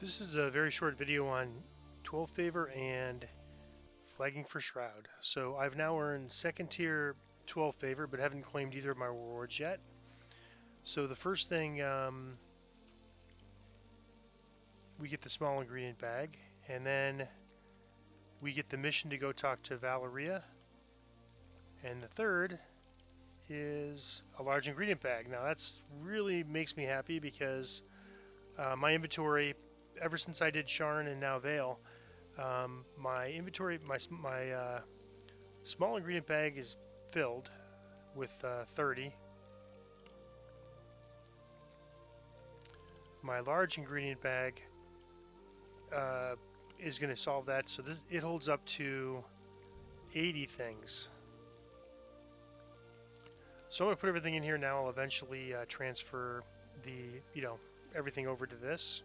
This is a very short video on 12 favor and flagging for Shroud. So I've now earned second tier 12 favor, but haven't claimed either of my rewards yet. So the first thing, we get the small ingredient bag, and then we get the mission to go talk to Valeria. And the third is a large ingredient bag. Now that's really makes me happy because my inventory, ever since I did Sharn and now Vale, my inventory, my small ingredient bag is filled with 30. My large ingredient bag uh, is going to solve that, so it holds up to 80 things. So I'm going to put everything in here now. I'll eventually transfer the, everything over to this.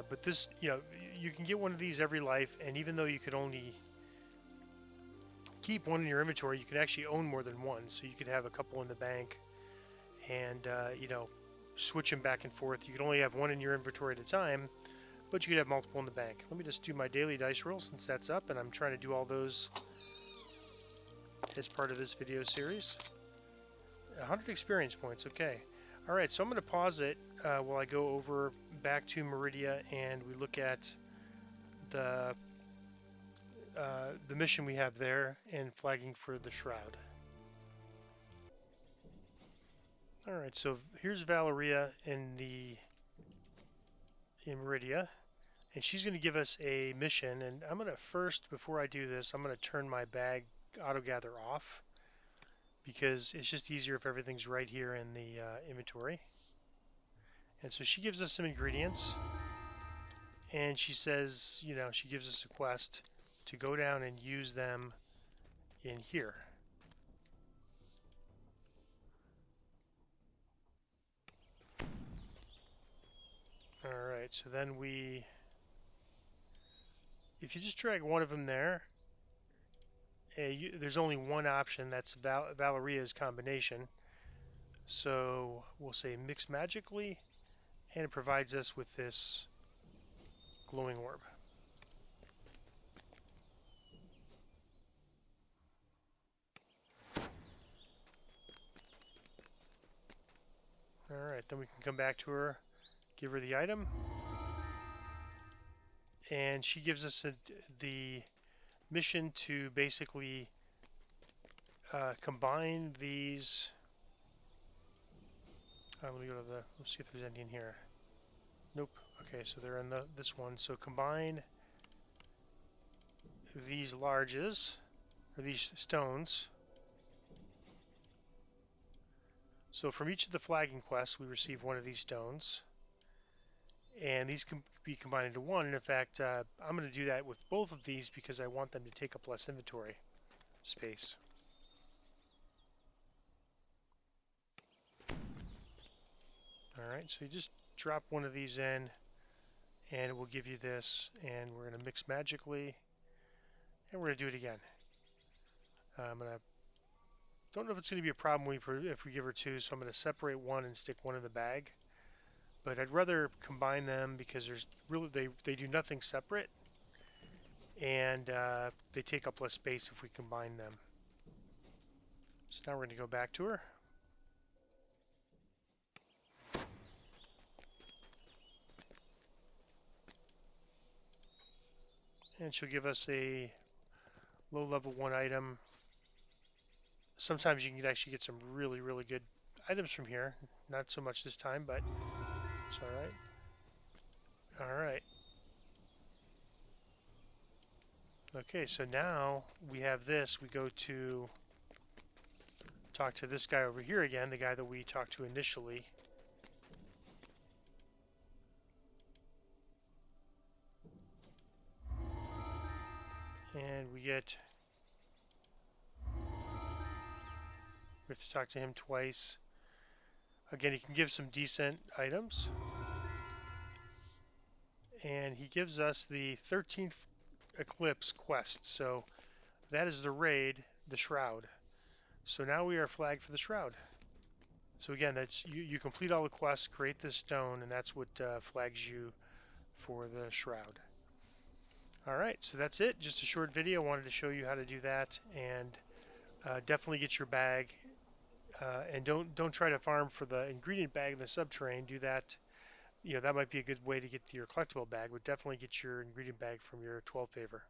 But this, you can get one of these every life, and even though you could only keep one in your inventory, you can actually own more than one. So you could have a couple in the bank, and switch them back and forth. You can only have one in your inventory at a time, but you could have multiple in the bank. Let me just do my daily dice roll since that's up, and I'm trying to do all those as part of this video series. 100 experience points, okay. Alright, so I'm going to pause it while I go over back to Meridia and we look at the mission we have there and flagging for the Shroud. Alright, so here's Valeria in Meridia, and she's going to give us a mission, and I'm going to first, before I do this, I'm going to turn my bag auto gather off because it's just easier if everything's right here in the inventory. And so she gives us some ingredients, and she says, she gives us a quest to go down and use them in here. Alright, so then if you just drag one of them there, there's only one option, that's Valeria's combination. So we'll say mix magically, and it provides us with this glowing orb. Alright, then we can come back to her, give her the item, and she gives us the mission to basically combine these. Let me go to let's see if there's any in here. Nope. Okay, so they're in this one. So combine these larges, or these stones. So from each of the flagging quests, we receive one of these stones. And these can be combined into one. And in fact, I'm going to do that with both of these because I want them to take up less inventory space. Alright, so you just drop one of these in, and it will give you this. And we're going to mix magically, and we're going to do it again. Don't know if it's going to be a problem if we give her two, so I'm going to separate one and stick one in the bag. But I'd rather combine them because they do nothing separate, and they take up less space if we combine them. So now we're going to go back to her. And she'll give us a low level 1 item. Sometimes you can actually get some really, really good items from here. Not so much this time, but it's alright. Alright. Okay, so now we have this. We go to talk to this guy over here again, the guy that we talked to initially. And we have to talk to him twice. Again, he can give some decent items. And he gives us the 13th Eclipse quest. So that is the raid, the Shroud. So now we are flagged for the Shroud. So again, that's you complete all the quests, create this stone, and that's what flags you for the shroud. All right, so that's it. Just a short video. Wanted to show you how to do that, and definitely get your bag. And don't try to farm for the ingredient bag in the subterrane. Do that. You know, that might be a good way to get your collectible bag, but definitely get your ingredient bag from your 12 favor.